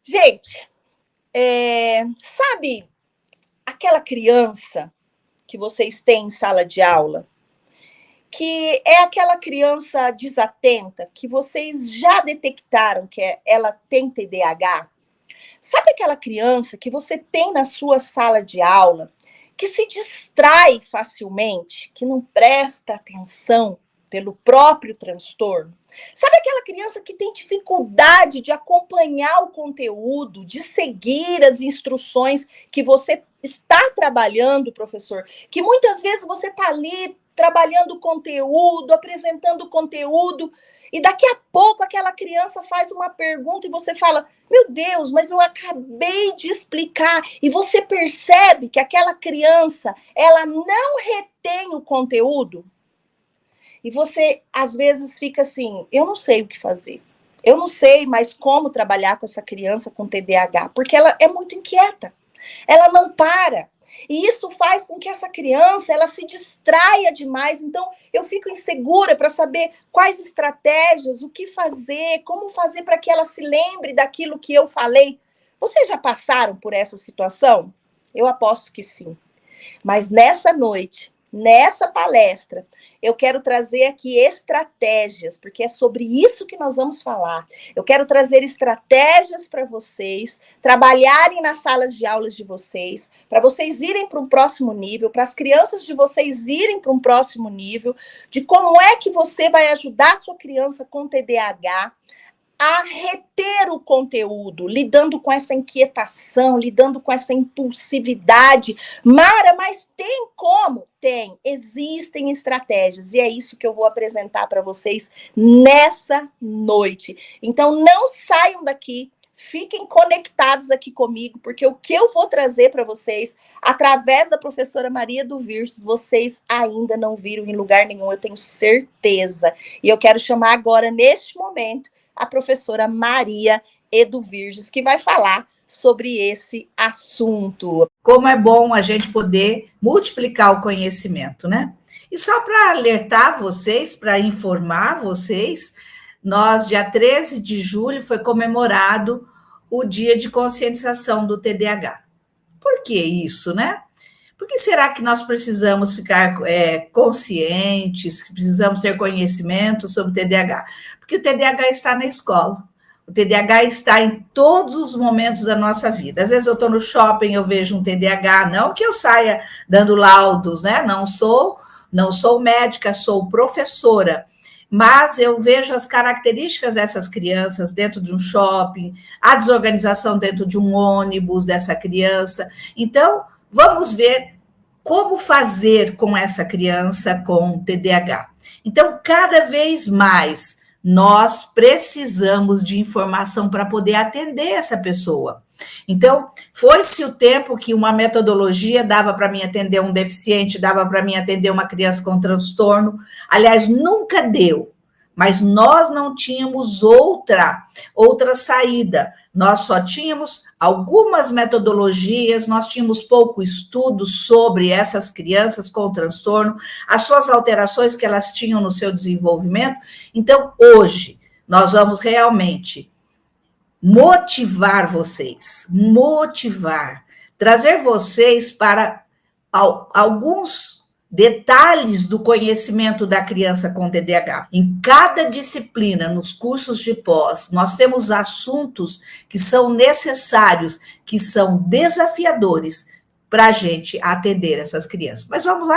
Gente, sabe aquela criança que vocês têm em sala de aula, que é aquela criança desatenta, que vocês já detectaram que ela tem TDAH? Sabe aquela criança que você tem na sua sala de aula, que se distrai facilmente, que não presta atenção pelo próprio transtorno? Sabe aquela criança que tem dificuldade de acompanhar o conteúdo, de seguir as instruções que você está trabalhando, professor? Que muitas vezes você está ali trabalhando conteúdo, apresentando conteúdo, e daqui a pouco aquela criança faz uma pergunta e você fala: meu Deus, mas eu acabei de explicar. E você percebe que aquela criança, ela não retém o conteúdo. E você, às vezes, fica assim: eu não sei o que fazer. Eu não sei mais como trabalhar com essa criança com TDAH, porque ela é muito inquieta. Ela não para. E isso faz com que essa criança, ela se distraia demais. Então, eu fico insegura para saber quais estratégias, o que fazer, como fazer para que ela se lembre daquilo que eu falei. Vocês já passaram por essa situação? Eu aposto que sim. Mas nessa noite, nessa palestra, eu quero trazer aqui estratégias, porque é sobre isso que nós vamos falar. Eu quero trazer estratégias para vocês trabalharem nas salas de aulas de vocês, para vocês irem para um próximo nível, para as crianças de vocês irem para um próximo nível, de como é que você vai ajudar a sua criança com TDAH a reter o conteúdo, lidando com essa inquietação, lidando com essa impulsividade. Mara, mas tem como? Tem, existem estratégias, e é isso que eu vou apresentar para vocês nessa noite. Então, não saiam daqui, fiquem conectados aqui comigo, porque o que eu vou trazer para vocês, através da professora Maria do Virges, vocês ainda não viram em lugar nenhum, eu tenho certeza. E eu quero chamar agora, neste momento, a professora Maria Edu Virges, que vai falar sobre esse assunto. Como é bom a gente poder multiplicar o conhecimento, né? E só para alertar vocês, para informar vocês, nós, dia 13 de julho, foi comemorado o Dia de Conscientização do TDAH. Por que isso, né? Por que será que nós precisamos ficar conscientes, precisamos ter conhecimento sobre o TDAH? Porque o TDAH está na escola. O TDAH está em todos os momentos da nossa vida. Às vezes eu estou no shopping, eu vejo um TDAH, não que eu saia dando laudos, né? Não sou médica, sou professora, mas eu vejo as características dessas crianças dentro de um shopping, a desorganização dentro de um ônibus dessa criança. Então, vamos ver como fazer com essa criança com TDAH. Então, cada vez mais, nós precisamos de informação para poder atender essa pessoa. Então, foi-se o tempo que uma metodologia dava para mim atender um deficiente, dava para mim atender uma criança com transtorno. Aliás, nunca deu, mas nós não tínhamos outra saída. Nós só tínhamos algumas metodologias, nós tínhamos pouco estudo sobre essas crianças com transtorno, as suas alterações que elas tinham no seu desenvolvimento. Então, hoje, nós vamos realmente motivar vocês, trazer vocês para alguns detalhes do conhecimento da criança com TDAH. Em cada disciplina, nos cursos de pós, nós temos assuntos que são necessários, que são desafiadores para a gente atender essas crianças. Mas vamos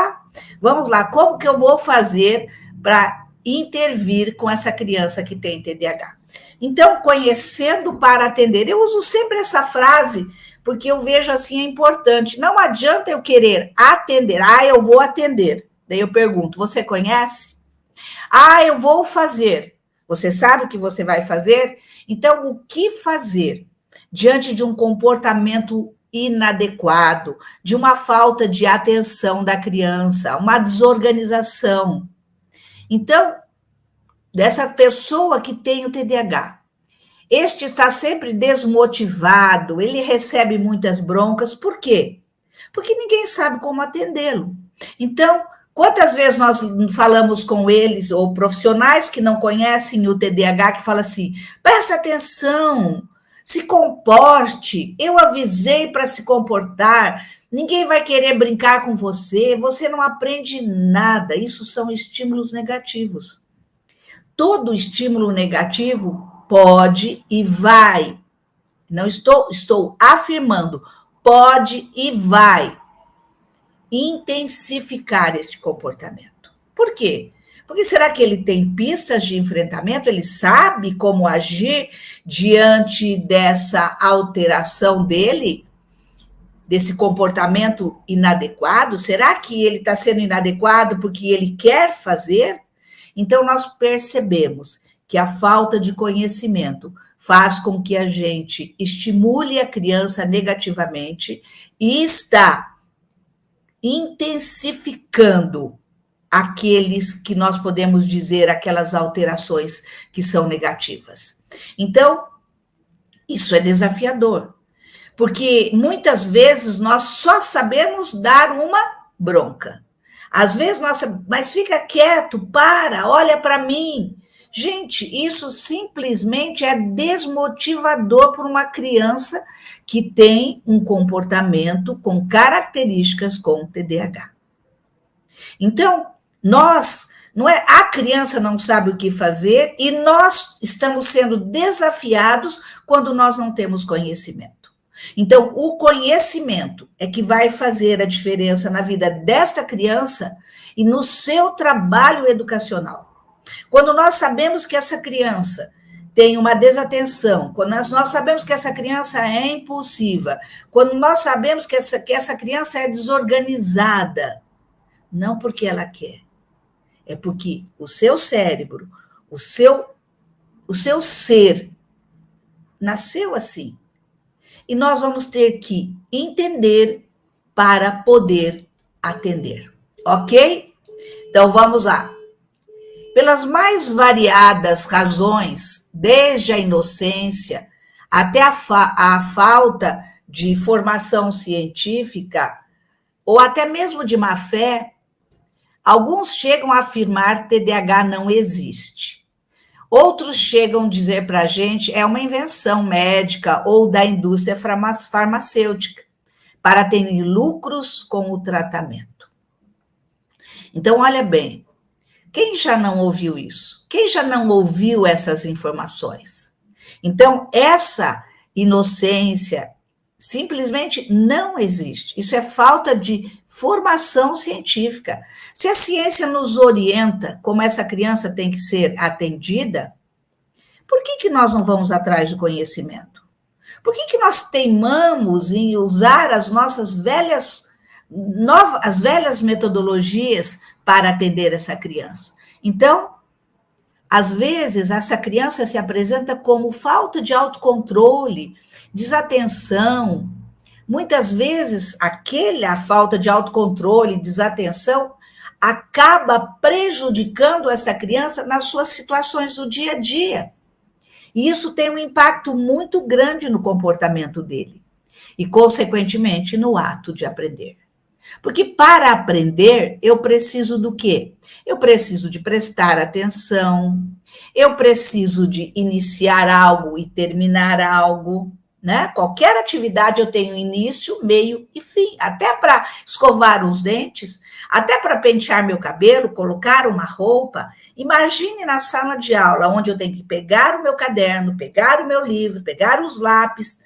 lá, como que eu vou fazer para intervir com essa criança que tem TDAH? Então, conhecendo para atender. Eu uso sempre essa frase, porque eu vejo assim, é importante. Não adianta eu querer atender. Eu vou atender. Daí eu pergunto, você conhece? Eu vou fazer. Você sabe o que você vai fazer? Então, o que fazer diante de um comportamento inadequado, de uma falta de atenção da criança, uma desorganização? Então, dessa pessoa que tem o TDAH, este está sempre desmotivado, ele recebe muitas broncas. Por quê? Porque ninguém sabe como atendê-lo. Então, quantas vezes nós falamos com eles, ou profissionais que não conhecem o TDAH, que falam assim, presta atenção, Se comporte, eu avisei para se comportar, ninguém vai querer brincar com você, você não aprende nada. Isso são estímulos negativos. Todo estímulo negativo pode e vai. Não estou afirmando, pode e vai intensificar este comportamento. Por quê? Porque será que ele tem pistas de enfrentamento? Ele sabe como agir diante dessa alteração dele, desse comportamento inadequado? Será que ele está sendo inadequado porque ele quer fazer? Então, nós percebemos que a falta de conhecimento faz com que a gente estimule a criança negativamente e está intensificando aqueles que nós podemos dizer, aquelas alterações que são negativas. Então, isso é desafiador, porque muitas vezes nós só sabemos dar uma bronca. Às vezes, mas fica quieto, olha para mim. Gente, isso simplesmente é desmotivador para uma criança que tem um comportamento com características com TDAH. Então, a criança não sabe o que fazer e nós estamos sendo desafiados quando nós não temos conhecimento. Então, o conhecimento é que vai fazer a diferença na vida desta criança e no seu trabalho educacional. Quando nós sabemos que essa criança tem uma desatenção, quando nós sabemos que essa criança é impulsiva, quando nós sabemos que essa criança é desorganizada, não porque ela quer, é porque o seu cérebro, o seu ser nasceu assim. E nós vamos ter que entender para poder atender, ok? Então, vamos lá. Pelas mais variadas razões, desde a inocência até a falta de formação científica, ou até mesmo de má fé, alguns chegam a afirmar que TDAH não existe. Outros chegam a dizer para a gente é uma invenção médica ou da indústria farmacêutica para ter lucros com o tratamento. Então, olha bem, quem já não ouviu isso? Quem já não ouviu essas informações? Então, essa inocência simplesmente não existe. Isso é falta de formação científica. Se a ciência nos orienta como essa criança tem que ser atendida, por que nós não vamos atrás do conhecimento? Por que nós teimamos em usar as nossas velhas metodologias para atender essa criança? Então, às vezes, essa criança se apresenta como falta de autocontrole, desatenção. Muitas vezes, a falta de autocontrole, desatenção, acaba prejudicando essa criança nas suas situações do dia a dia. E isso tem um impacto muito grande no comportamento dele e, consequentemente, no ato de aprender. Porque para aprender, eu preciso do quê? Eu preciso de prestar atenção, eu preciso de iniciar algo e terminar algo, né? Qualquer atividade eu tenho início, meio e fim. Até para escovar os dentes, até para pentear meu cabelo, colocar uma roupa. Imagine na sala de aula, onde eu tenho que pegar o meu caderno, pegar o meu livro, pegar os lápis,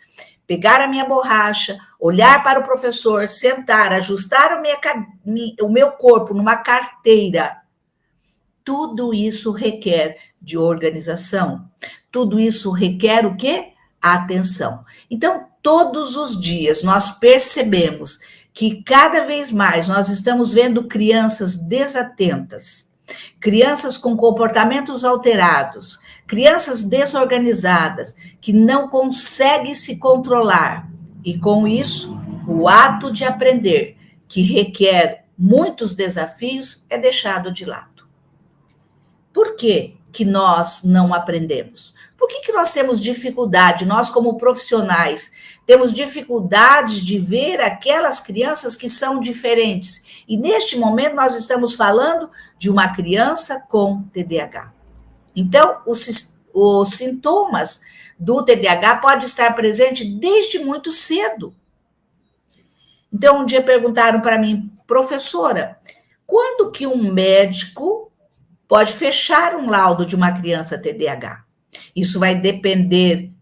pegar a minha borracha, olhar para o professor, sentar, ajustar o meu corpo numa carteira. Tudo isso requer de organização. Tudo isso requer o quê? Atenção. Então, todos os dias nós percebemos que cada vez mais nós estamos vendo crianças desatentas, crianças com comportamentos alterados, crianças desorganizadas, que não conseguem se controlar. E com isso, o ato de aprender, que requer muitos desafios, é deixado de lado. Por quê que nós não aprendemos? Por que nós temos dificuldade, nós como profissionais, temos dificuldade de ver aquelas crianças que são diferentes? E neste momento nós estamos falando de uma criança com TDAH. Então, os sintomas do TDAH pode estar presente desde muito cedo. Então, um dia perguntaram para mim, professora, quando que um médico pode fechar um laudo de uma criança TDAH? Isso vai depender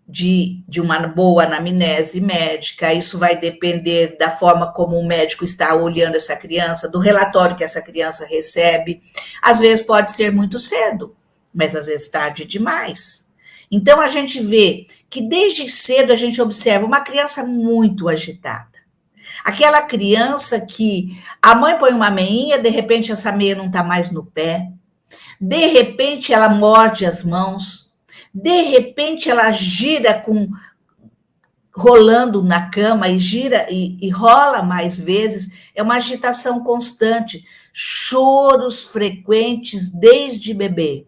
de uma boa anamnese médica, isso vai depender da forma como o médico está olhando essa criança, do relatório que essa criança recebe. Às vezes pode ser muito cedo, mas às vezes tarde demais. Então, a gente vê que desde cedo a gente observa uma criança muito agitada. Aquela criança que a mãe põe uma meinha, de repente essa meia não está mais no pé, de repente ela morde as mãos, de repente ela gira rolando na cama e gira e rola mais vezes, é uma agitação constante, choros frequentes desde bebê.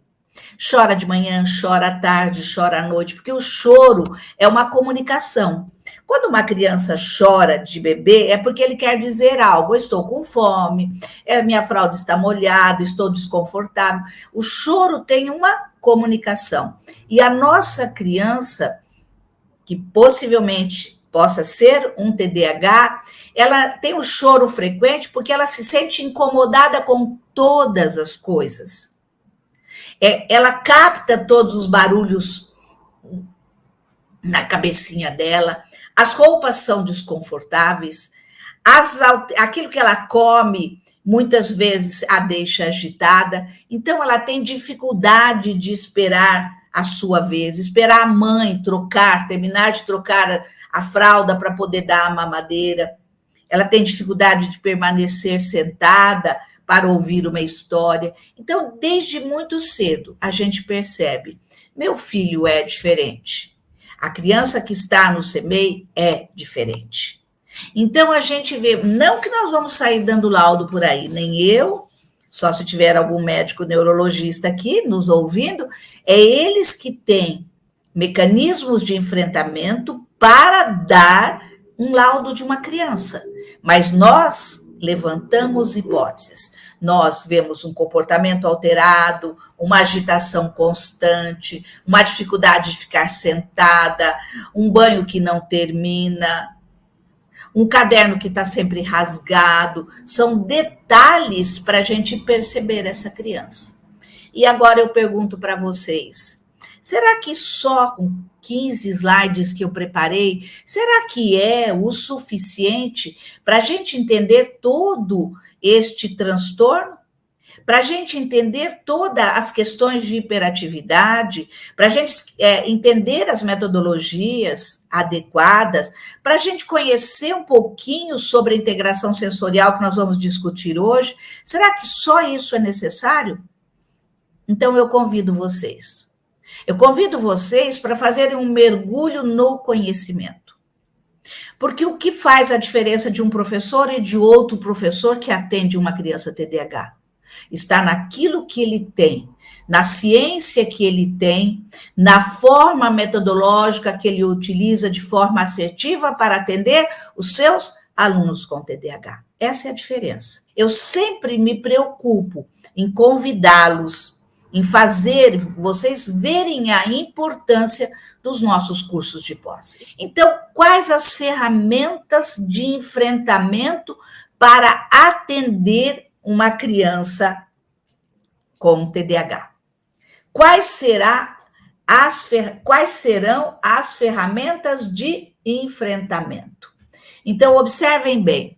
Chora de manhã, chora à tarde, chora à noite, porque o choro é uma comunicação. Quando uma criança chora de bebê, é porque ele quer dizer algo. Eu estou com fome, minha fralda está molhada, estou desconfortável. O choro tem uma comunicação. E a nossa criança, que possivelmente possa ser um TDAH, ela tem o choro frequente porque ela se sente incomodada com todas as coisas. Ela capta todos os barulhos na cabecinha dela, as roupas são desconfortáveis, aquilo que ela come, muitas vezes a deixa agitada, então ela tem dificuldade de esperar a sua vez, esperar a mãe terminar de trocar a fralda para poder dar a mamadeira, ela tem dificuldade de permanecer sentada para ouvir uma história. Então, desde muito cedo, a gente percebe, meu filho é diferente. A criança que está no CMEI é diferente. Então, a gente vê, não que nós vamos sair dando laudo por aí, nem eu, só se tiver algum médico neurologista aqui nos ouvindo, é eles que têm mecanismos de enfrentamento para dar um laudo de uma criança. Mas nós levantamos hipóteses. Nós vemos um comportamento alterado, uma agitação constante, uma dificuldade de ficar sentada, um banho que não termina, um caderno que está sempre rasgado. São detalhes para a gente perceber essa criança. E agora eu pergunto para vocês, será que só com 15 slides que eu preparei, será que é o suficiente para a gente entender todo este transtorno? Para a gente entender todas as questões de hiperatividade, para a gente entender as metodologias adequadas, para a gente conhecer um pouquinho sobre a integração sensorial que nós vamos discutir hoje, será que só isso é necessário? Então, eu convido vocês. Eu convido vocês para fazerem um mergulho no conhecimento. Porque o que faz a diferença de um professor e de outro professor que atende uma criança TDAH? Está naquilo que ele tem, na ciência que ele tem, na forma metodológica que ele utiliza de forma assertiva para atender os seus alunos com TDAH. Essa é a diferença. Eu sempre me preocupo em convidá-los, em fazer vocês verem a importância dos nossos cursos de pós. Então, quais as ferramentas de enfrentamento para atender uma criança com TDAH? Quais serão as ferramentas de enfrentamento? Então, observem bem.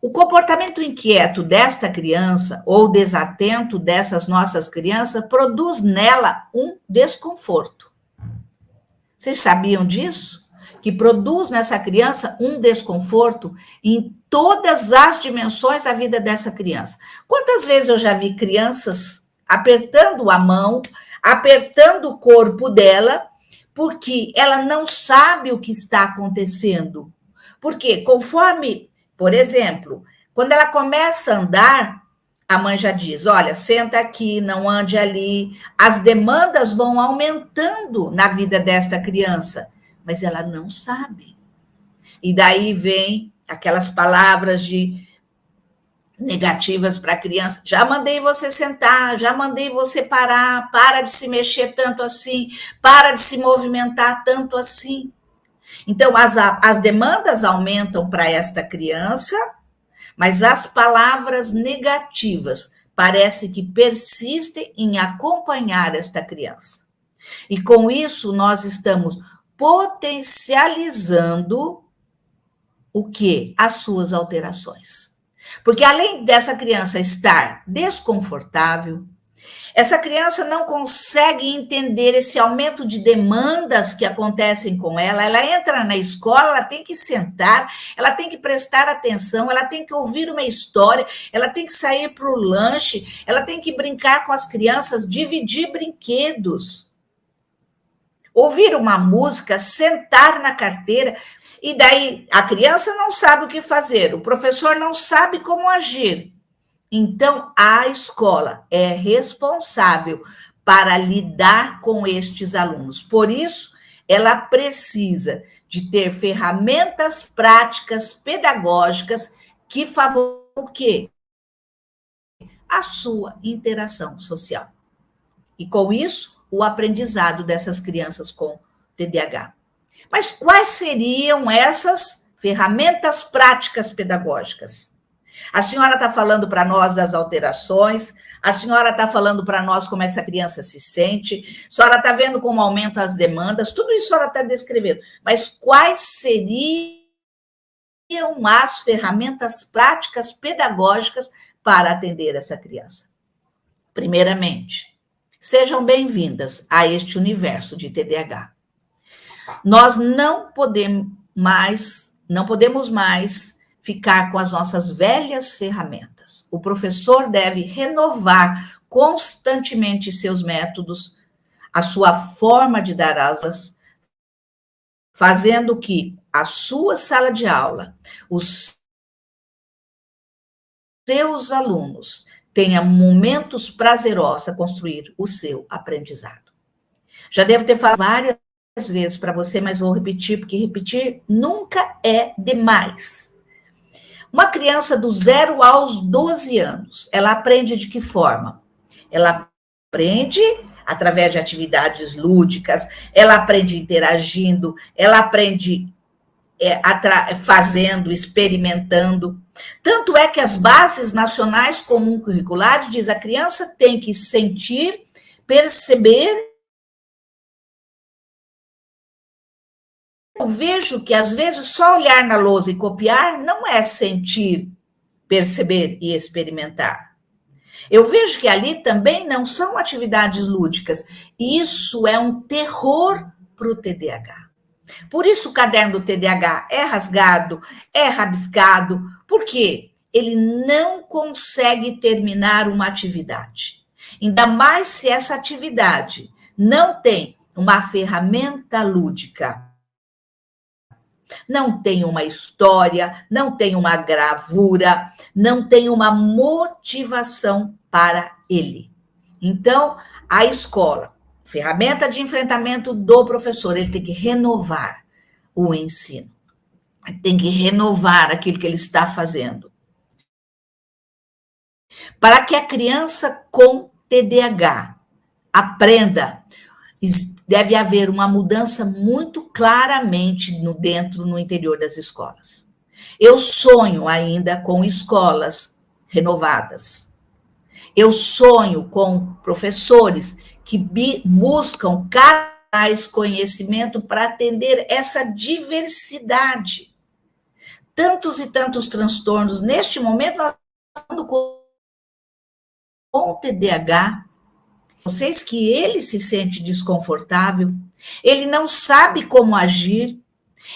O comportamento inquieto desta criança, ou desatento dessas nossas crianças, produz nela um desconforto. Vocês sabiam disso? Que produz nessa criança um desconforto em todas as dimensões da vida dessa criança. Quantas vezes eu já vi crianças apertando a mão, apertando o corpo dela, porque ela não sabe o que está acontecendo. Porque conforme... Por exemplo, quando ela começa a andar, a mãe já diz, olha, senta aqui, não ande ali. As demandas vão aumentando na vida desta criança, mas ela não sabe. E daí vem aquelas palavras de negativas para a criança. Já mandei você sentar, já mandei você parar, para de se mexer tanto assim, para de se movimentar tanto assim. Então, as demandas aumentam para esta criança, mas as palavras negativas parece que persistem em acompanhar esta criança. E com isso, nós estamos potencializando o quê? As suas alterações. Porque além dessa criança estar desconfortável, essa criança não consegue entender esse aumento de demandas que acontecem com ela. Ela entra na escola, ela tem que sentar, ela tem que prestar atenção, ela tem que ouvir uma história, ela tem que sair para o lanche, ela tem que brincar com as crianças, dividir brinquedos, ouvir uma música, sentar na carteira. E daí a criança não sabe o que fazer, o professor não sabe como agir. Então, a escola é responsável para lidar com estes alunos. Por isso, ela precisa de ter ferramentas práticas, pedagógicas, que favoreçam o quê? A sua interação social. E com isso, o aprendizado dessas crianças com TDAH. Mas quais seriam essas ferramentas práticas pedagógicas? A senhora está falando para nós das alterações, a senhora está falando para nós como essa criança se sente, a senhora está vendo como aumentam as demandas, tudo isso a senhora está descrevendo. Mas quais seriam as ferramentas práticas pedagógicas para atender essa criança? Primeiramente, sejam bem-vindas a este universo de TDAH. Nós não podemos mais ficar com as nossas velhas ferramentas. O professor deve renovar constantemente seus métodos, a sua forma de dar aulas, fazendo que a sua sala de aula, os seus alunos tenham momentos prazerosos a construir o seu aprendizado. Já devo ter falado várias vezes para você, mas vou repetir, porque repetir nunca é demais. Uma criança do 0 aos 12 anos, ela aprende de que forma? Ela aprende através de atividades lúdicas, ela aprende interagindo, ela aprende fazendo, experimentando. Tanto é que as bases nacionais comum curriculares diz a criança tem que sentir, perceber. Eu vejo que, às vezes, só olhar na lousa e copiar não é sentir, perceber e experimentar. Eu vejo que ali também não são atividades lúdicas. E isso é um terror para o TDAH. Por isso o caderno do TDAH é rasgado, é rabiscado. Por quê? Ele não consegue terminar uma atividade. Ainda mais se essa atividade não tem uma ferramenta lúdica. Não tem uma história, não tem uma gravura, não tem uma motivação para ele. Então, a escola, ferramenta de enfrentamento do professor, ele tem que renovar o ensino, tem que renovar aquilo que ele está fazendo. Para que a criança com TDAH aprenda, deve haver uma mudança muito claramente no interior das escolas. Eu sonho ainda com escolas renovadas. Eu sonho com professores que buscam cada vez conhecimento para atender essa diversidade. Tantos e tantos transtornos. Neste momento, nós estamos com o TDAH, vocês que ele se sente desconfortável, ele não sabe como agir,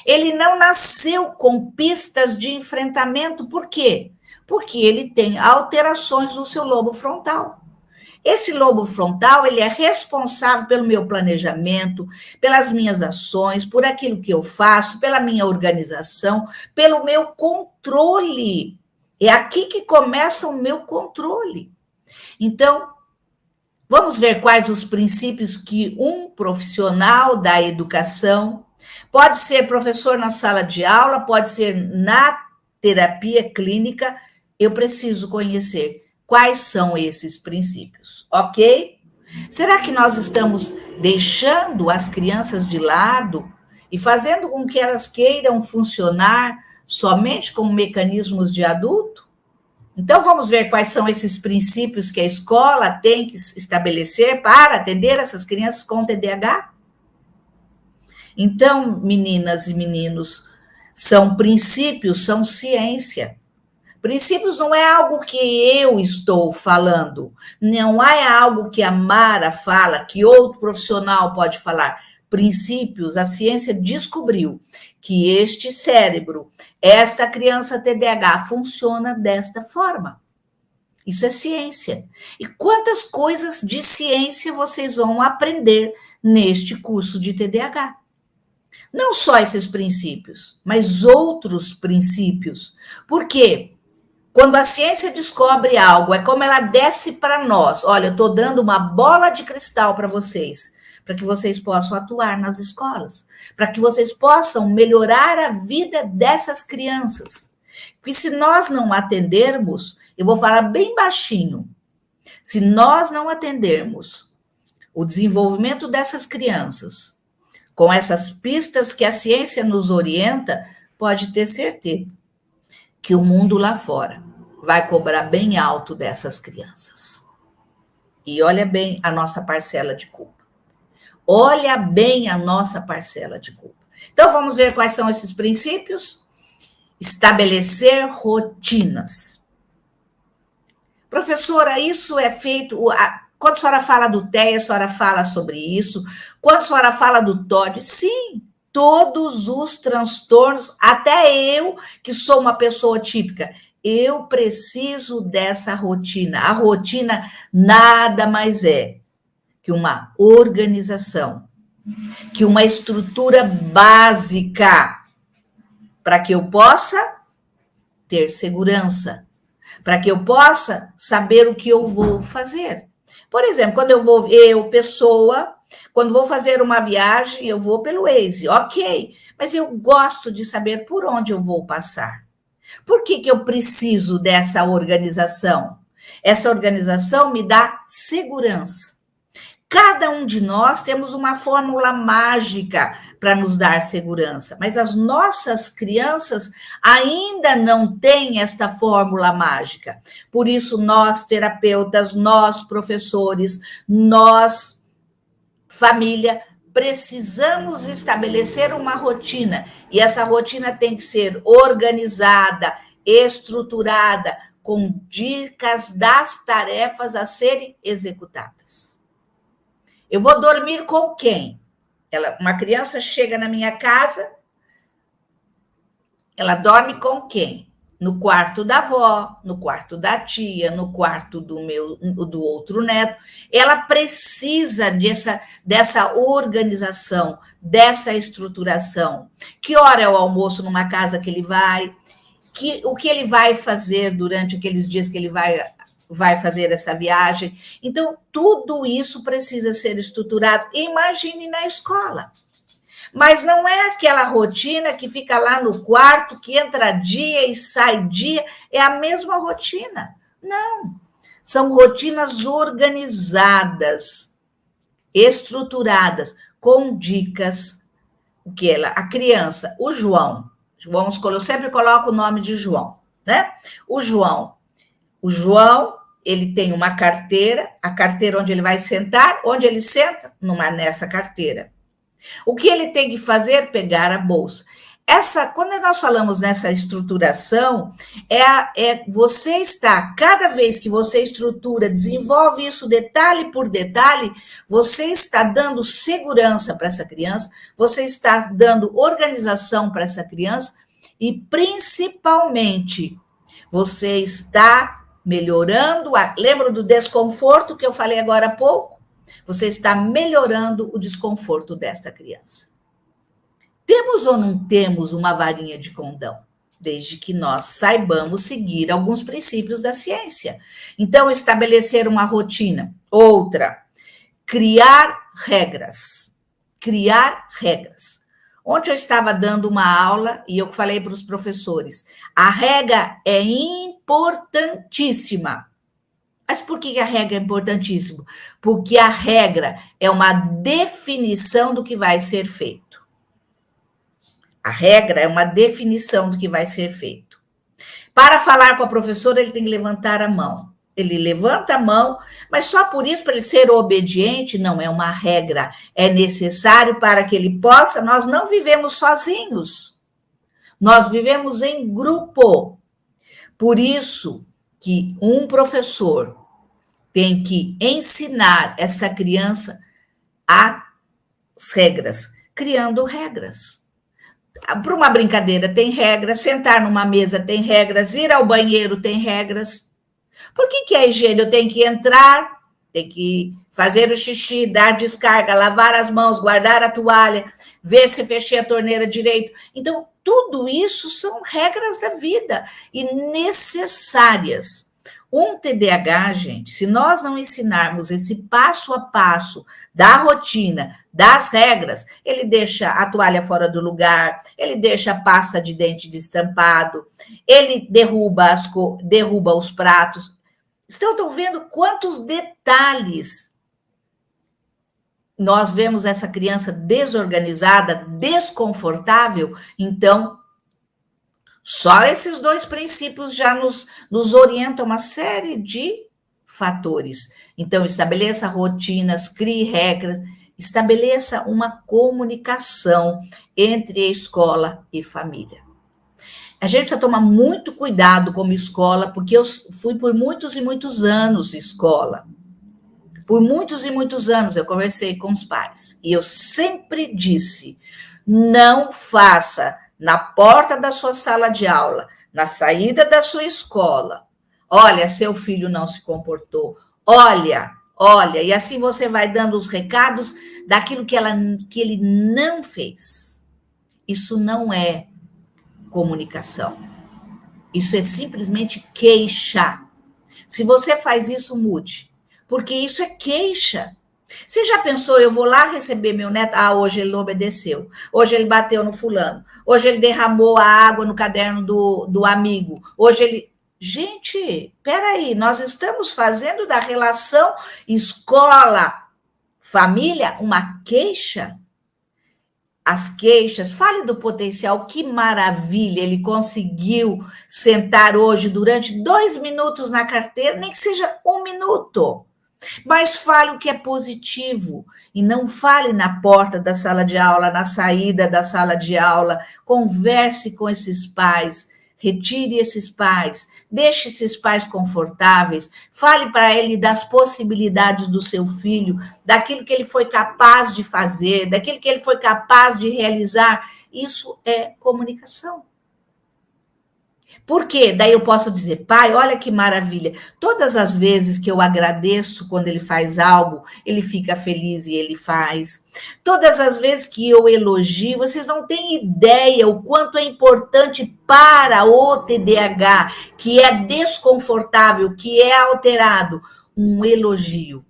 ele não nasceu com pistas de enfrentamento. Por quê? Porque ele tem alterações no seu lobo frontal. Esse lobo frontal, ele é responsável pelo meu planejamento, pelas minhas ações, por aquilo que eu faço, pela minha organização, pelo meu controle. É aqui que começa o meu controle. Então, vamos ver quais os princípios que um profissional da educação, pode ser professor na sala de aula, pode ser na terapia clínica, eu preciso conhecer quais são esses princípios, ok? Será que nós estamos deixando as crianças de lado e fazendo com que elas queiram funcionar somente como mecanismos de adulto? Então, vamos ver quais são esses princípios que a escola tem que estabelecer para atender essas crianças com TDAH? Então, meninas e meninos, são princípios, são ciência. Princípios não é algo que eu estou falando, não é algo que a Mara fala, que outro profissional pode falar. Princípios, a ciência descobriu que este cérebro, esta criança TDAH, funciona desta forma. Isso é ciência. E quantas coisas de ciência vocês vão aprender neste curso de TDAH? Não só esses princípios, mas outros princípios. Por quê? Quando a ciência descobre algo, é como ela desce para nós. Olha, eu estou dando uma bola de cristal para vocês, para que vocês possam atuar nas escolas, para que vocês possam melhorar a vida dessas crianças. Porque se nós não atendermos, eu vou falar bem baixinho, se nós não atendermos o desenvolvimento dessas crianças, com essas pistas que a ciência nos orienta, pode ter certeza que o mundo lá fora vai cobrar bem alto dessas crianças. E olha bem a nossa parcela de culpa. Olha bem a nossa parcela de culpa. Então, vamos ver quais são esses princípios? Estabelecer rotinas. Professora, isso é feito... Quando a senhora fala do TEA, a senhora fala sobre isso. Quando a senhora fala do TOD, sim, todos os transtornos, até eu, que sou uma pessoa típica, eu preciso dessa rotina. A rotina nada mais é que uma organização, que uma estrutura básica, para que eu possa ter segurança, para que eu possa saber o que eu vou fazer. Por exemplo, quando pessoa, quando vou fazer uma viagem, eu vou pelo Waze, ok, mas eu gosto de saber por onde eu vou passar. Por que eu preciso dessa organização? Essa organização me dá segurança. Cada um de nós temos uma fórmula mágica para nos dar segurança, mas as nossas crianças ainda não têm esta fórmula mágica. Por isso, nós, terapeutas, nós, professores, nós, família, precisamos estabelecer uma rotina, e essa rotina tem que ser organizada, estruturada, com dicas das tarefas a serem executadas. Eu vou dormir com quem? Uma criança chega na minha casa, ela dorme com quem? No quarto da avó, no quarto da tia, no quarto do outro neto. Ela precisa dessa organização, dessa estruturação. Que hora é o almoço numa casa que ele vai? O que ele vai fazer durante aqueles dias que ele vai fazer essa viagem? Então, tudo isso precisa ser estruturado. Imagine na escola. Mas não é aquela rotina que fica lá no quarto, que entra dia e sai dia, é a mesma rotina. Não. São rotinas organizadas, estruturadas, com dicas. A criança, o João, eu sempre coloco o nome de João, né? O João, ele tem uma carteira, a carteira onde ele vai sentar, onde ele senta? Nessa carteira. O que ele tem que fazer? Pegar a bolsa. Quando nós falamos nessa estruturação, cada vez que você estrutura, desenvolve isso detalhe por detalhe, você está dando segurança para essa criança, você está dando organização para essa criança e, principalmente, você está melhorando, lembra do desconforto que eu falei agora há pouco? Você está melhorando o desconforto desta criança. Temos ou não temos uma varinha de condão? Desde que nós saibamos seguir alguns princípios da ciência. Então, estabelecer uma rotina. Outra, criar regras. Criar regras. Ontem eu estava dando uma aula e eu falei para os professores, a regra é importantíssima. Mas por que a regra é importantíssima? Porque a regra é uma definição do que vai ser feito. A regra é uma definição do que vai ser feito. Para falar com a professora, ele tem que levantar a mão. Ele levanta a mão, mas só por isso, para ele ser obediente, não é uma regra. É necessário para que ele possa. Nós não vivemos sozinhos. Nós vivemos em grupo. Por isso que um professor tem que ensinar essa criança as regras, criando regras. Para uma brincadeira tem regras, sentar numa mesa tem regras, ir ao banheiro tem regras. Por que é higiene? Eu tenho que entrar, tenho que fazer o xixi, dar descarga, lavar as mãos, guardar a toalha, ver se fechei a torneira direito. Então, tudo isso são regras da vida e necessárias. Um TDAH, gente, se nós não ensinarmos esse passo a passo da rotina, das regras, ele deixa a toalha fora do lugar, ele deixa a pasta de dente destampado, ele derruba os pratos. Estão vendo quantos detalhes nós vemos essa criança desorganizada, desconfortável? Então, só esses dois princípios já nos orientam uma série de fatores. Então, estabeleça rotinas, crie regras, estabeleça uma comunicação entre a escola e família. A gente precisa tomar muito cuidado como escola, porque eu fui por muitos e muitos anos escola. Por muitos e muitos anos eu conversei com os pais. E eu sempre disse, não faça na porta da sua sala de aula, na saída da sua escola. Olha, seu filho não se comportou. Olha, e assim você vai dando os recados daquilo que ele não fez. Isso não é comunicação. Isso é simplesmente queixa. Se você faz isso, mude. Porque isso é queixa. Você já pensou, eu vou lá receber meu neto, hoje ele não obedeceu, hoje ele bateu no fulano, hoje ele derramou a água no caderno do amigo, hoje ele... Gente, peraí, nós estamos fazendo da relação escola-família uma queixa? As queixas, fale do potencial, que maravilha, ele conseguiu sentar hoje durante 2 minutos na carteira, nem que seja 1 minuto. Mas fale o que é positivo e não fale na porta da sala de aula, na saída da sala de aula. Converse com esses pais, retire esses pais, deixe esses pais confortáveis, fale para ele das possibilidades do seu filho, daquilo que ele foi capaz de fazer, daquilo que ele foi capaz de realizar. Isso é comunicação. Por quê? Daí eu posso dizer, pai, olha que maravilha. Todas as vezes que eu agradeço quando ele faz algo, ele fica feliz e ele faz. Todas as vezes que eu elogio, vocês não têm ideia o quanto é importante para o TDAH, que é desconfortável, que é alterado, um elogio.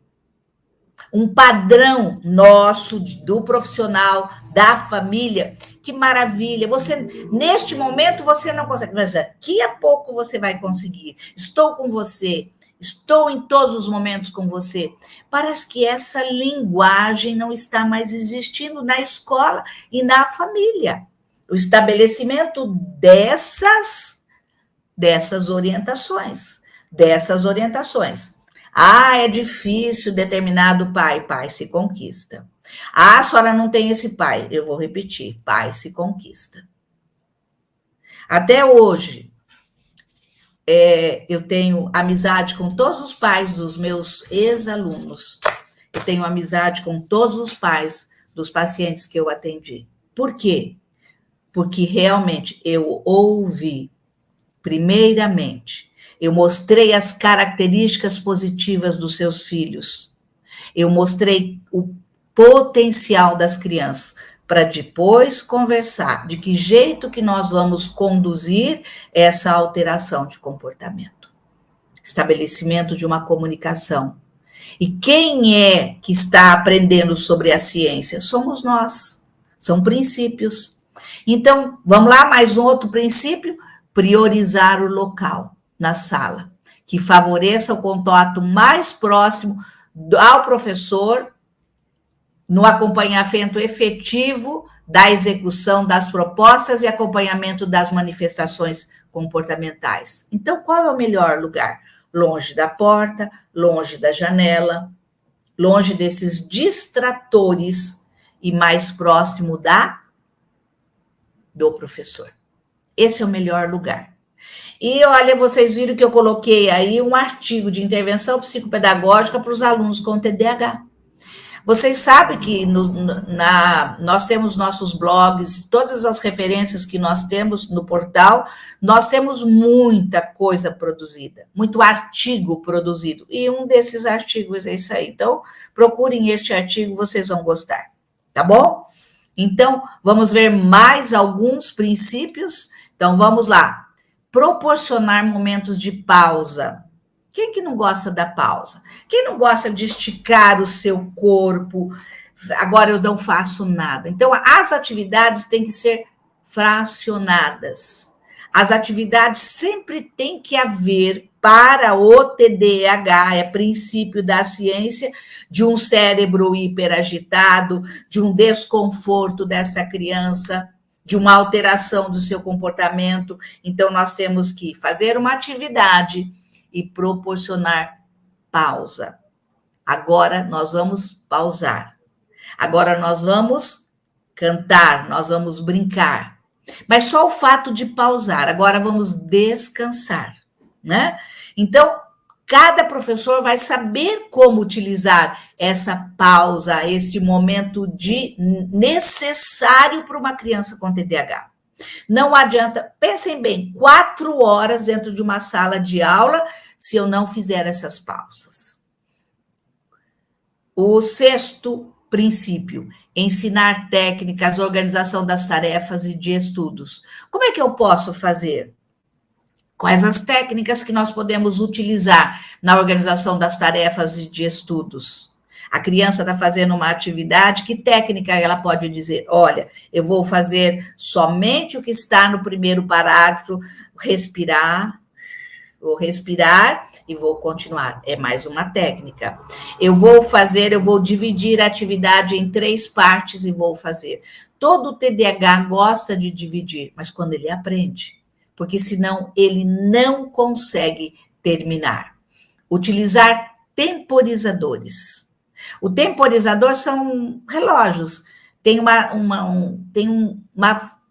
Um padrão nosso, do profissional, da família. Que maravilha. Você, neste momento, você não consegue, mas daqui a pouco você vai conseguir. Estou com você. Estou em todos os momentos com você. Parece que essa linguagem não está mais existindo na escola e na família. O estabelecimento dessas orientações. É difícil determinado pai. Pai se conquista. A senhora não tem esse pai. Eu vou repetir. Pai se conquista. Até hoje, eu tenho amizade com todos os pais dos meus ex-alunos. Eu tenho amizade com todos os pais dos pacientes que eu atendi. Por quê? Porque realmente eu ouvi, primeiramente, eu mostrei as características positivas dos seus filhos. Eu mostrei o potencial das crianças para depois conversar de que jeito que nós vamos conduzir essa alteração de comportamento. Estabelecimento de uma comunicação. E quem é que está aprendendo sobre a ciência? Somos nós. São princípios. Então, vamos lá, mais um outro princípio: priorizar o local na sala, que favoreça o contato mais próximo ao professor no acompanhamento efetivo da execução das propostas e acompanhamento das manifestações comportamentais. Então, qual é o melhor lugar? Longe da porta, longe da janela, longe desses distratores e mais próximo do professor. Esse é o melhor lugar. E olha, vocês viram que eu coloquei aí um artigo de intervenção psicopedagógica para os alunos com TDAH. Vocês sabem que nós temos nossos blogs, todas as referências que nós temos no portal, nós temos muita coisa produzida, muito artigo produzido. E um desses artigos é isso aí. Então, procurem este artigo, vocês vão gostar, tá bom? Então, vamos ver mais alguns princípios. Então, vamos lá. Proporcionar momentos de pausa. Quem que não gosta da pausa? Quem não gosta de esticar o seu corpo? Agora eu não faço nada. Então, as atividades têm que ser fracionadas. As atividades sempre têm que haver para o TDAH, é princípio da ciência, de um cérebro hiperagitado, de um desconforto dessa criança, de uma alteração do seu comportamento. Então, nós temos que fazer uma atividade e proporcionar pausa. Agora nós vamos pausar. Agora nós vamos cantar, nós vamos brincar. Mas só o fato de pausar. Agora vamos descansar, né? Então, cada professor vai saber como utilizar essa pausa, esse momento necessário para uma criança com TDAH. Não adianta, pensem bem, 4 horas dentro de uma sala de aula se eu não fizer essas pausas. O 6º princípio: ensinar técnicas, organização das tarefas e de estudos. Como é que eu posso fazer? Quais as técnicas que nós podemos utilizar na organização das tarefas e de estudos? A criança está fazendo uma atividade, que técnica ela pode dizer? Olha, eu vou fazer somente o que está no primeiro parágrafo, vou respirar e vou continuar. É mais uma técnica. Eu vou dividir a atividade em 3 partes e vou fazer. Todo TDAH gosta de dividir, mas quando ele aprende, porque senão ele não consegue terminar. Utilizar temporizadores. O temporizador são relógios. Tem um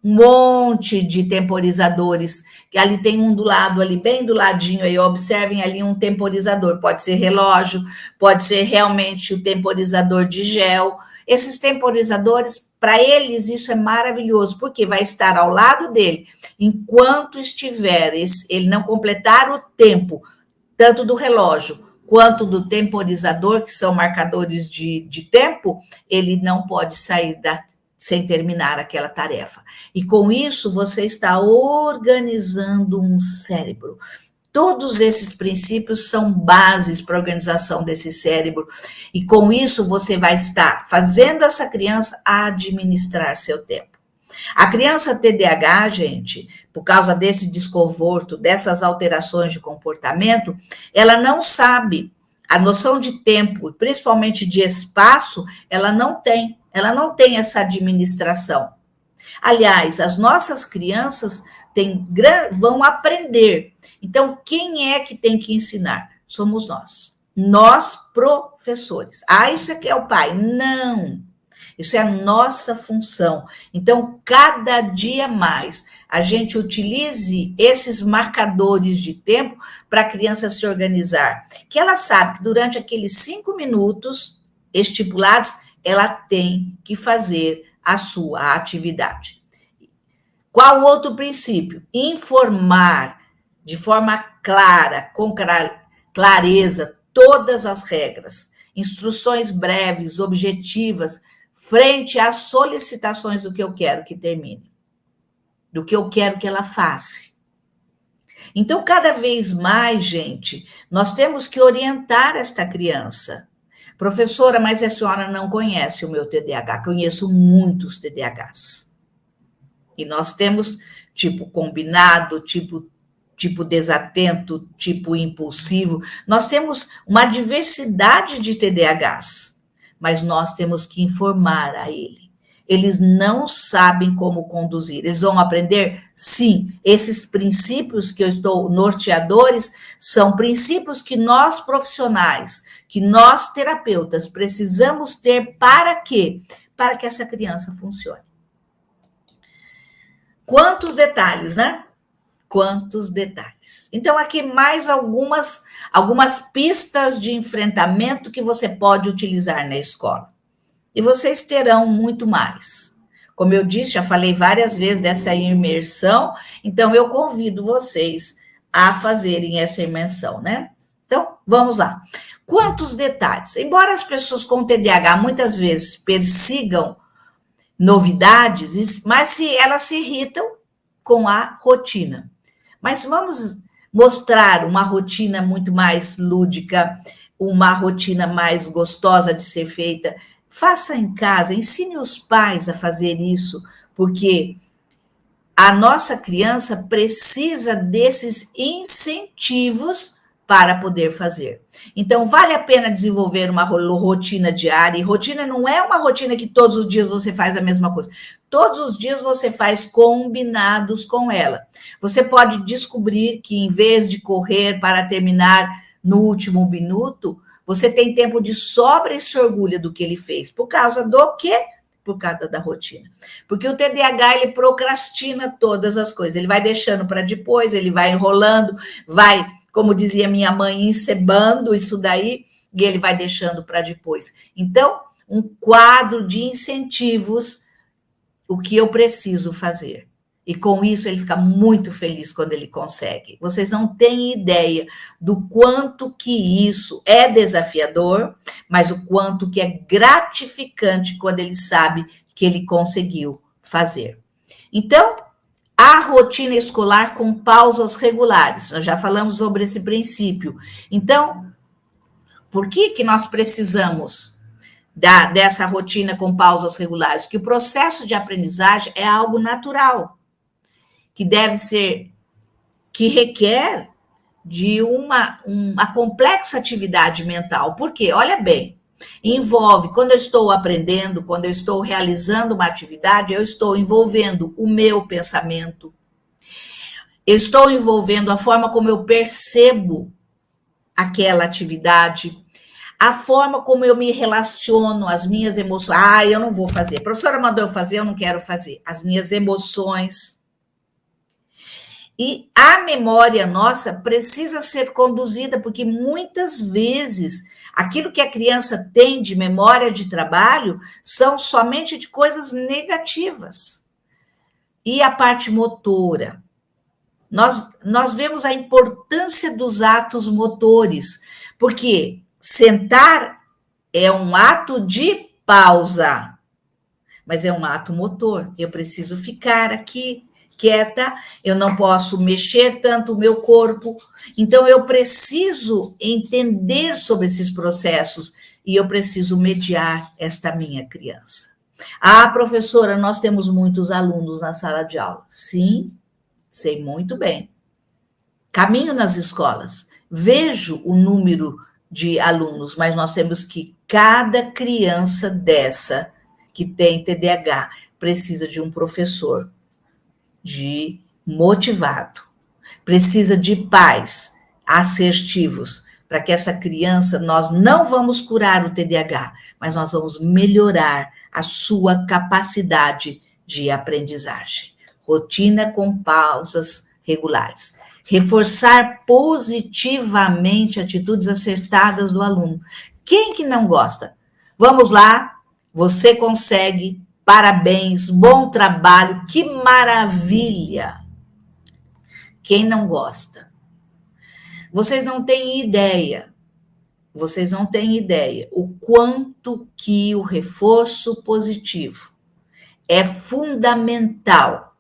monte de temporizadores, que ali tem um do lado, ali bem do ladinho, aí observem ali um temporizador. Pode ser relógio, pode ser realmente o temporizador de gel. Esses temporizadores, para eles, isso é maravilhoso, porque vai estar ao lado dele, enquanto ele não completar o tempo, tanto do relógio quanto do temporizador, que são marcadores de tempo, ele não pode sair sem terminar aquela tarefa. E com isso, você está organizando um cérebro. Todos esses princípios são bases para a organização desse cérebro. E com isso, você vai estar fazendo essa criança administrar seu tempo. A criança TDAH, gente, por causa desse desconforto, dessas alterações de comportamento, ela não sabe a noção de tempo, principalmente de espaço, ela não tem essa administração. Aliás, as nossas crianças vão aprender. Então, quem é que tem que ensinar? Somos nós, professores. Isso aqui é o pai. Não. Isso é a nossa função. Então, cada dia mais, a gente utilize esses marcadores de tempo para a criança se organizar. Que ela sabe que durante aqueles 5 minutos estipulados, ela tem que fazer a sua atividade. Qual outro princípio? Informar de forma clara, com clareza, todas as regras, instruções breves, objetivas, frente às solicitações do que eu quero que termine, do que eu quero que ela faça. Então, cada vez mais, gente, nós temos que orientar esta criança. Professora, mas a senhora não conhece o meu TDAH. Conheço muitos TDAHs. E nós temos tipo combinado, tipo desatento, tipo impulsivo. Nós temos uma diversidade de TDAHs, mas nós temos que informar a ele. Eles não sabem como conduzir. Eles vão aprender? Sim. Esses princípios que eu estou norteadores são princípios que nós profissionais, que nós terapeutas precisamos ter para quê? Para que essa criança funcione. Quantos detalhes, né? Quantos detalhes. Então, aqui mais algumas pistas de enfrentamento que você pode utilizar na escola. E vocês terão muito mais. Como eu disse, já falei várias vezes dessa imersão, então eu convido vocês a fazerem essa imersão, né? Então, vamos lá. Quantos detalhes? Embora as pessoas com TDAH muitas vezes persigam novidades, mas elas se irritam com a rotina. Mas vamos mostrar uma rotina muito mais lúdica, uma rotina mais gostosa de ser feita. Faça em casa, ensine os pais a fazer isso, porque a nossa criança precisa desses incentivos para poder fazer. Então, vale a pena desenvolver uma rotina diária, e rotina não é uma rotina que todos os dias você faz a mesma coisa. Todos os dias você faz combinados com ela. Você pode descobrir que, em vez de correr para terminar no último minuto, você tem tempo de sobra e se orgulha do que ele fez. Por causa do quê? Por causa da rotina. Porque o TDAH, ele procrastina todas as coisas. Ele vai deixando para depois, ele vai enrolando, vai, como dizia minha mãe, encebando isso daí, e ele vai deixando para depois. Então, um quadro de incentivos, o que eu preciso fazer. E com isso ele fica muito feliz quando ele consegue. Vocês não têm ideia do quanto que isso é desafiador, mas o quanto que é gratificante quando ele sabe que ele conseguiu fazer. Então, a rotina escolar com pausas regulares. Nós já falamos sobre esse princípio. Então, por que nós precisamos dessa rotina com pausas regulares? Porque o processo de aprendizagem é algo natural, que requer de uma complexa atividade mental. Por quê? Olha bem, envolve, quando eu estou aprendendo, quando eu estou realizando uma atividade, eu estou envolvendo o meu pensamento, eu estou envolvendo a forma como eu percebo aquela atividade, a forma como eu me relaciono, as minhas emoções. Ah, eu não vou fazer. A professora mandou eu fazer, eu não quero fazer. As minhas emoções. E a memória nossa precisa ser conduzida, porque muitas vezes aquilo que a criança tem de memória de trabalho são somente de coisas negativas. E a parte motora? Nós vemos a importância dos atos motores, porque sentar é um ato de pausa, mas é um ato motor. Eu preciso ficar aqui quieta, eu não posso mexer tanto o meu corpo, então eu preciso entender sobre esses processos e eu preciso mediar esta minha criança. Ah, professora, nós temos muitos alunos na sala de aula. Sim, sei muito bem. Caminho nas escolas, vejo o número de alunos, mas nós temos que cada criança dessa que tem TDAH precisa de um professor motivado, precisa de pais assertivos, para que essa criança, nós não vamos curar o TDAH, mas nós vamos melhorar a sua capacidade de aprendizagem. Rotina com pausas regulares. Reforçar positivamente atitudes acertadas do aluno. Quem que não gosta? Vamos lá, você consegue. Parabéns, bom trabalho, que maravilha! Quem não gosta? Vocês não têm ideia o quanto que o reforço positivo é fundamental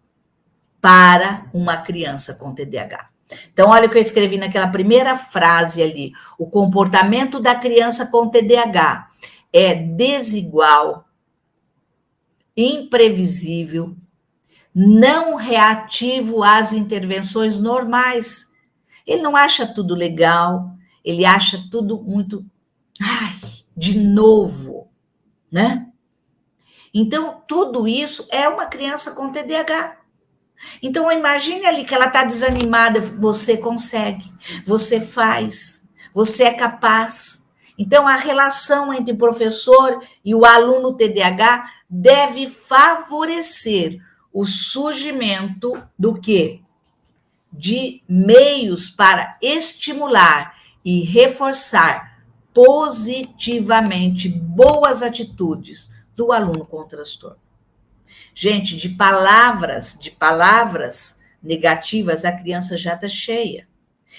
para uma criança com TDAH. Então, olha o que eu escrevi naquela primeira frase ali. O comportamento da criança com TDAH é desigual, imprevisível, não reativo às intervenções normais. Ele não acha tudo legal, ele acha tudo muito, ai, de novo, né? Então, tudo isso é uma criança com TDAH. Então, imagine ali que ela está desanimada, você consegue, você faz, você é capaz. Então, a relação entre o professor e o aluno TDAH deve favorecer o surgimento do quê? De meios para estimular e reforçar positivamente boas atitudes do aluno com transtorno. Gente, de palavras negativas, a criança já está cheia.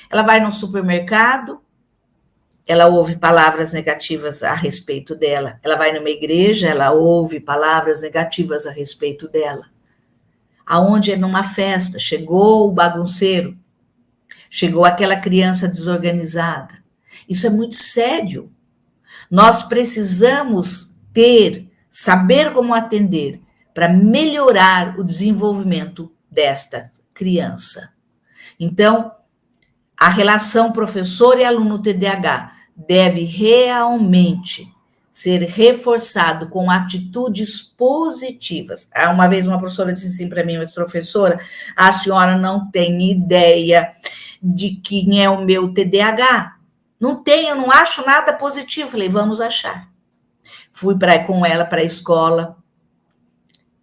Ela vai no supermercado, ela ouve palavras negativas a respeito dela. Ela vai numa igreja, ela ouve palavras negativas a respeito dela. Aonde é numa festa, chegou o bagunceiro, chegou aquela criança desorganizada. Isso é muito sério. Nós precisamos saber como atender para melhorar o desenvolvimento desta criança. Então, a relação professor e aluno TDAH deve realmente ser reforçado com atitudes positivas. Uma vez uma professora disse assim para mim, mas professora, a senhora não tem ideia de quem é o meu TDAH. Não tenho, não acho nada positivo. Falei, vamos achar. Fui com ela para a escola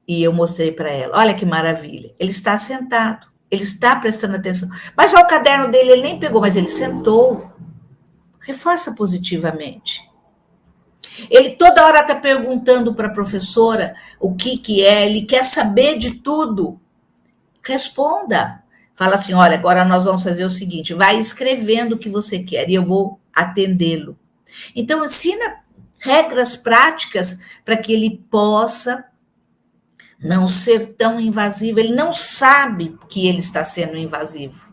e eu mostrei para ela, olha que maravilha, ele está sentado, ele está prestando atenção, mas o caderno dele ele nem pegou, mas ele sentou. Reforça positivamente. Ele toda hora está perguntando para a professora o que é, ele quer saber de tudo. Responda. Fala assim, olha, agora nós vamos fazer o seguinte, vai escrevendo o que você quer e eu vou atendê-lo. Então, ensina regras práticas para que ele possa não ser tão invasivo. Ele não sabe que ele está sendo invasivo.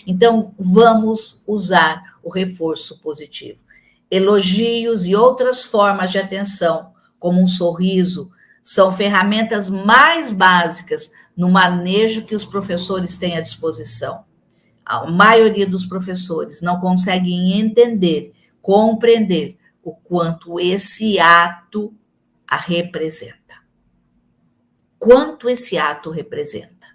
Então, vamos usar o reforço positivo. Elogios e outras formas de atenção, como um sorriso, são ferramentas mais básicas no manejo que os professores têm à disposição. A maioria dos professores não conseguem entender, compreender o quanto esse ato a representa. Quanto esse ato representa.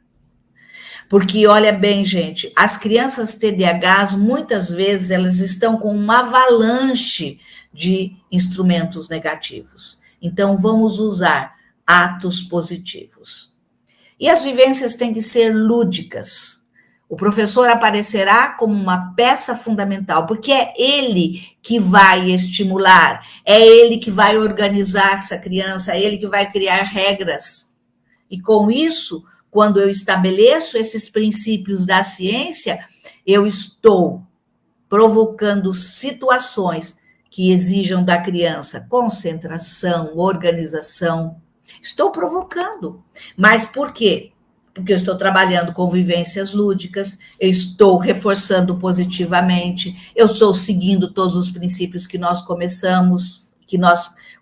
Porque, olha bem, gente, as crianças TDAHs, muitas vezes, elas estão com uma avalanche de instrumentos negativos. Então, vamos usar atos positivos. E as vivências têm que ser lúdicas. O professor aparecerá como uma peça fundamental, porque é ele que vai estimular, é ele que vai organizar essa criança, é ele que vai criar regras. E com isso, quando eu estabeleço esses princípios da ciência, eu estou provocando situações que exijam da criança concentração, organização. Estou provocando. Mas por quê? Porque eu estou trabalhando com vivências lúdicas, eu estou reforçando positivamente, eu estou seguindo todos os princípios que nós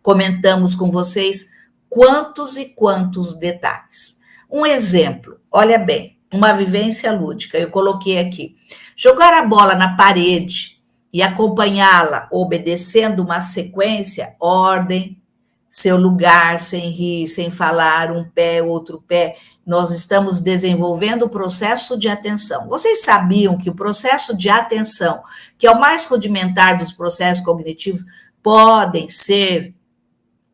comentamos com vocês. Quantos e quantos detalhes. Um exemplo, olha bem, uma vivência lúdica, eu coloquei aqui. Jogar a bola na parede e acompanhá-la, obedecendo uma sequência, ordem, seu lugar, sem rir, sem falar, um pé, outro pé. Nós estamos desenvolvendo o processo de atenção. Vocês sabiam que o processo de atenção, que é o mais rudimentar dos processos cognitivos, podem ser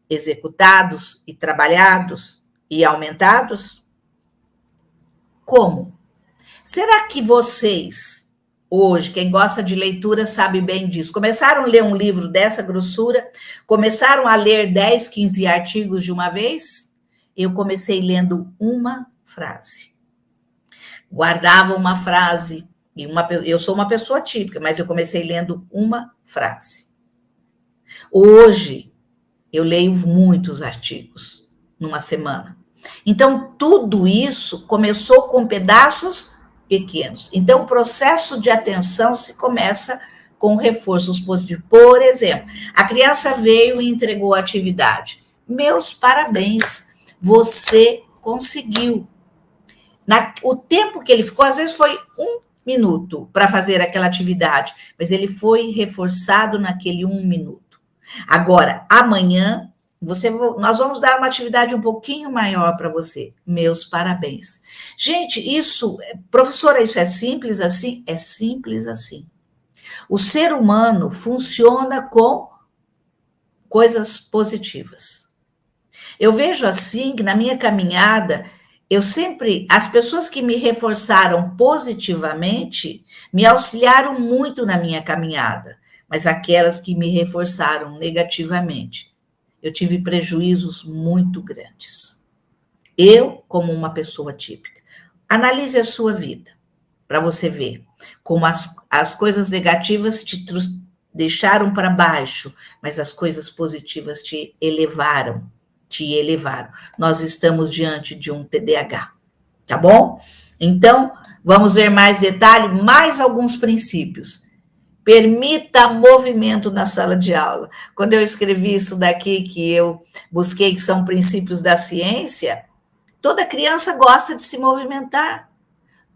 executados e trabalhados e aumentados? Como? Será que vocês, hoje, quem gosta de leitura sabe bem disso, começaram a ler um livro dessa grossura? Começaram a ler 10, 15 artigos de uma vez? Eu comecei lendo uma frase. Guardava uma frase, eu sou uma pessoa típica, mas eu comecei lendo uma frase. Hoje, eu leio muitos artigos numa semana. Então, tudo isso começou com pedaços pequenos. Então, o processo de atenção se começa com reforços positivos. Por exemplo, a criança veio e entregou a atividade. Meus parabéns, você conseguiu. O tempo que ele ficou, às vezes foi 1 minuto para fazer aquela atividade, mas ele foi reforçado naquele 1 minuto. Agora, amanhã, nós vamos dar uma atividade um pouquinho maior para você. Meus parabéns. Gente, professora, isso é simples assim? É simples assim. O ser humano funciona com coisas positivas. Eu vejo assim que na minha caminhada, as pessoas que me reforçaram positivamente me auxiliaram muito na minha caminhada, mas aquelas que me reforçaram negativamente, eu tive prejuízos muito grandes. Eu, como uma pessoa típica, analise a sua vida para você ver como as coisas negativas te deixaram para baixo, mas as coisas positivas te elevaram. Nós estamos diante de um TDAH, tá bom? Então, vamos ver mais detalhe, mais alguns princípios. Permita movimento na sala de aula. Quando eu escrevi isso daqui, que eu busquei, que são princípios da ciência, toda criança gosta de se movimentar.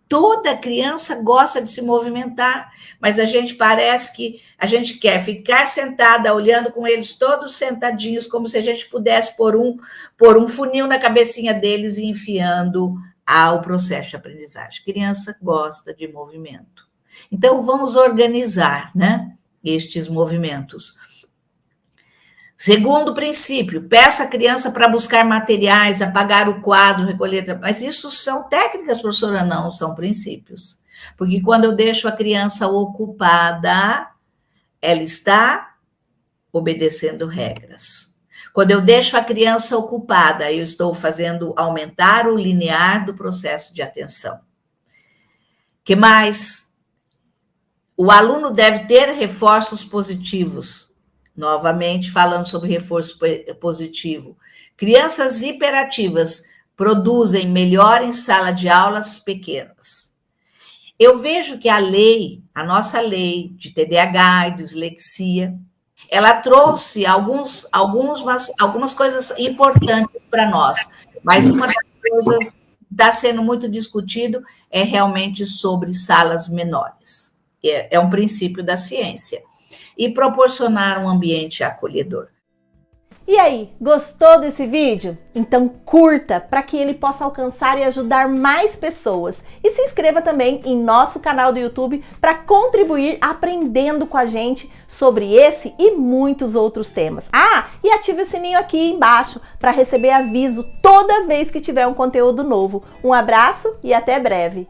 Toda criança gosta de se movimentar, mas parece que a gente quer ficar sentada, olhando com eles todos sentadinhos, como se a gente pudesse pôr um funil na cabecinha deles e enfiando ao processo de aprendizagem. Criança gosta de movimento. Então, vamos organizar, né, estes movimentos. Segundo princípio, peça a criança para buscar materiais, apagar o quadro, recolher... Mas isso são técnicas, professora? Não, são princípios. Porque quando eu deixo a criança ocupada, ela está obedecendo regras. Quando eu deixo a criança ocupada, eu estou fazendo aumentar o linear do processo de atenção. Que mais? O aluno deve ter reforços positivos. Novamente, falando sobre reforço positivo. Crianças hiperativas produzem melhor em sala de aulas pequenas. Eu vejo que a nossa lei de TDAH e dislexia, ela trouxe algumas coisas importantes para nós, mas uma das coisas que está sendo muito discutido é realmente sobre salas menores. É um princípio da ciência. E proporcionar um ambiente acolhedor. E aí, gostou desse vídeo? Então curta para que ele possa alcançar e ajudar mais pessoas. E se inscreva também em nosso canal do YouTube para contribuir aprendendo com a gente sobre esse e muitos outros temas. E ative o sininho aqui embaixo para receber aviso toda vez que tiver um conteúdo novo. Um abraço e até breve!